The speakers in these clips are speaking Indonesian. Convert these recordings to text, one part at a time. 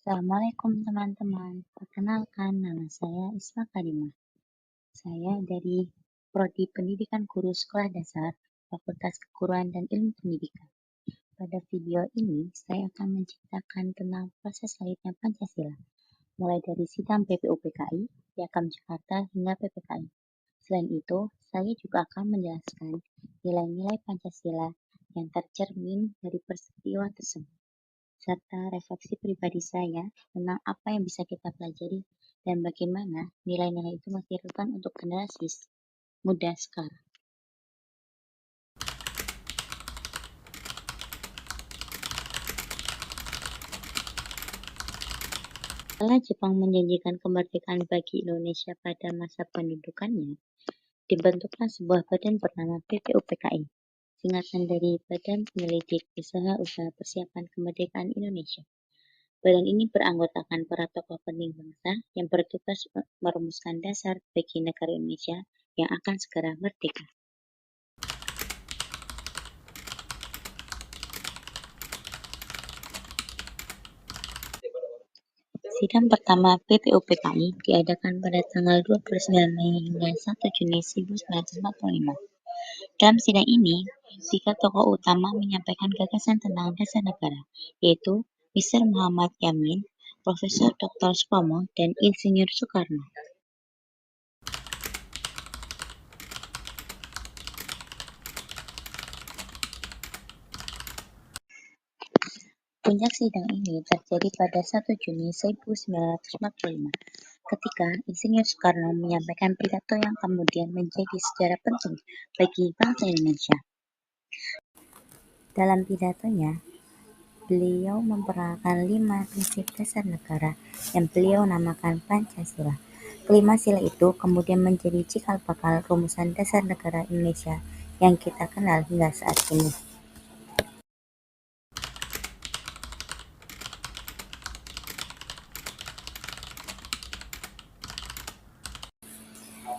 Assalamualaikum teman-teman, perkenalkan nama saya Isma Karimah. Saya dari Prodi Pendidikan Guru Sekolah Dasar, Fakultas Keguruan dan Ilmu Pendidikan. Pada video ini, saya akan menceritakan tentang proses lahirnya Pancasila, mulai dari sidang PPUPKI, Piagam Jakarta hingga PPKI. Selain itu, saya juga akan menjelaskan nilai-nilai Pancasila yang tercermin dari peristiwa tersebut, serta refleksi pribadi saya tentang apa yang bisa kita pelajari dan bagaimana nilai-nilai itu masih relevan untuk generasi muda sekarang. Setelah Jepang menjanjikan kemerdekaan bagi Indonesia pada masa pendudukannya, dibentuklah sebuah badan bernama PPUPKI, singkatan dari Badan Penyelidik Usaha-Usaha Persiapan Kemerdekaan Indonesia. Badan ini beranggotakan para tokoh penting bangsa yang bertugas merumuskan dasar bagi negara Indonesia yang akan segera merdeka. Sidang pertama PPUPKI diadakan pada tanggal 29 Mei hingga 1 Juni 1945. Dalam sidang ini, 3 tokoh utama menyampaikan gagasan tentang dasar negara, yaitu Mr. Muhammad Yamin, Profesor Dr. Supomo, dan Insinyur Soekarno. Puncak sidang ini terjadi pada 1 Juni 1945, ketika Insinyur Soekarno menyampaikan pidato yang kemudian menjadi sejarah penting bagi bangsa Indonesia. Dalam pidatonya, beliau memperkenalkan 5 prinsip dasar negara yang beliau namakan Pancasila. Kelima sila itu kemudian menjadi cikal bakal rumusan dasar negara Indonesia yang kita kenal hingga saat ini.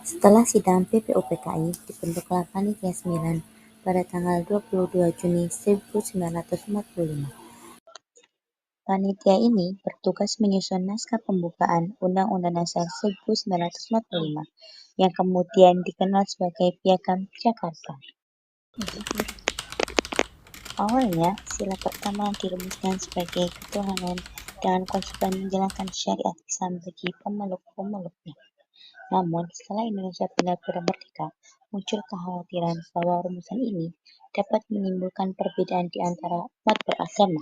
Setelah sidang PPUPKI, dibentuklah Panitia 9 pada tanggal 22 Juni 1945. Panitia ini bertugas menyusun naskah pembukaan Undang-Undang Dasar 1945 yang kemudian dikenal sebagai Piagam Jakarta. Awalnya, sila pertama dirumuskan sebagai ketuhanan dengan kewajiban menjalankan syariat Islam bagi pemeluk-pemeluknya. Namun, setelah Indonesia benar-benar merdeka, muncul kekhawatiran bahwa rumusan ini dapat menimbulkan perbedaan di antara umat beragama.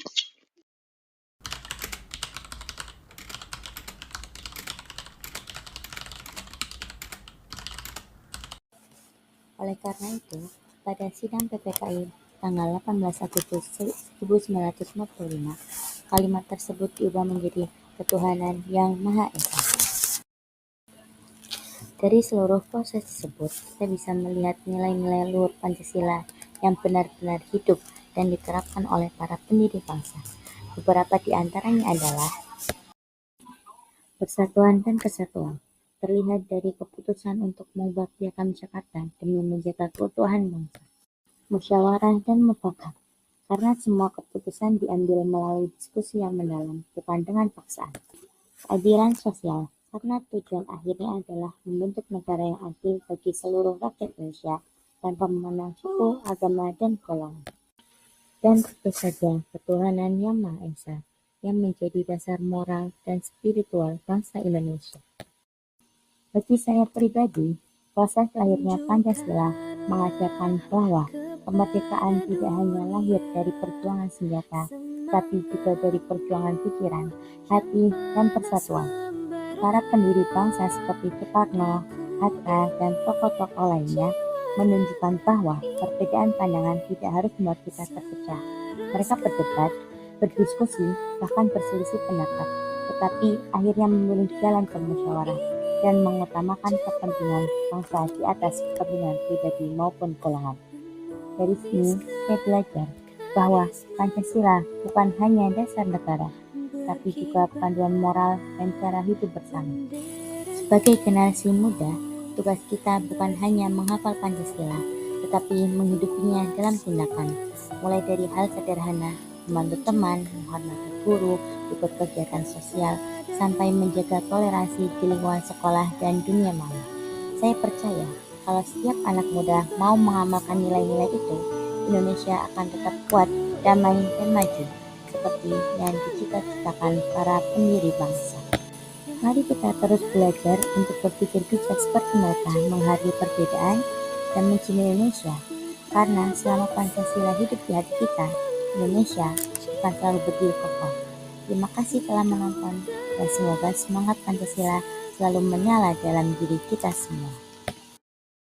Oleh karena itu, pada sidang PPKI tanggal 18 Agustus 1945, kalimat tersebut diubah menjadi ketuhanan yang Maha Esa. Dari seluruh proses tersebut, kita bisa melihat nilai-nilai luhur Pancasila yang benar-benar hidup dan diterapkan oleh para pendiri bangsa. Beberapa di antaranya adalah persatuan dan kesatuan. Terlihat dari keputusan untuk mengubah Piagam Jakarta demi menjaga keutuhan bangsa. Musyawarah dan mufakat, karena semua keputusan diambil melalui diskusi yang mendalam, bukan dengan paksaan. Keadilan sosial, karena tujuan akhirnya adalah membentuk negara yang adil bagi seluruh rakyat Indonesia tanpa memandang suku, agama, dan golongan. Dan tentu saja ketuhanan yang Maha Esa yang menjadi dasar moral dan spiritual bangsa Indonesia. Bagi saya pribadi, proses lahirnya Pancasila mengajarkan bahwa kemerdekaan tidak hanya lahir dari perjuangan senjata, tapi juga dari perjuangan pikiran, hati, dan persatuan. Para pendiri bangsa seperti Soekarno, Hatta, dan tokoh-tokoh lainnya menunjukkan bahwa perbedaan pandangan tidak harus membuat kita terpecah. Mereka berdebat, berdiskusi, bahkan berselisih pendapat, tetapi akhirnya memilih jalan bermusyawarah dan mengutamakan kepentingan bangsa di atas kepentingan pribadi maupun golongan. Dari sini, saya belajar bahwa Pancasila bukan hanya dasar negara, tapi juga panduan moral dan cara hidup bersama. Sebagai generasi muda, tugas kita bukan hanya menghafal Pancasila, tetapi menghidupinya dalam tindakan, mulai dari hal sederhana membantu teman, menghormati guru, ikut kegiatan sosial, sampai menjaga toleransi di lingkungan sekolah dan dunia maya. Saya percaya kalau setiap anak muda mau mengamalkan nilai-nilai itu, Indonesia akan tetap kuat, damai, dan maju, seperti yang dicita-citakan para pendiri bangsa. Mari kita terus belajar untuk berpikir bijak seperti mereka, menghargai perbedaan, dan mencintai Indonesia. Karena selama Pancasila hidup di hati kita, Indonesia akan selalu berdiri kokoh. Terima kasih telah menonton, dan semoga semangat Pancasila selalu menyala dalam diri kita semua.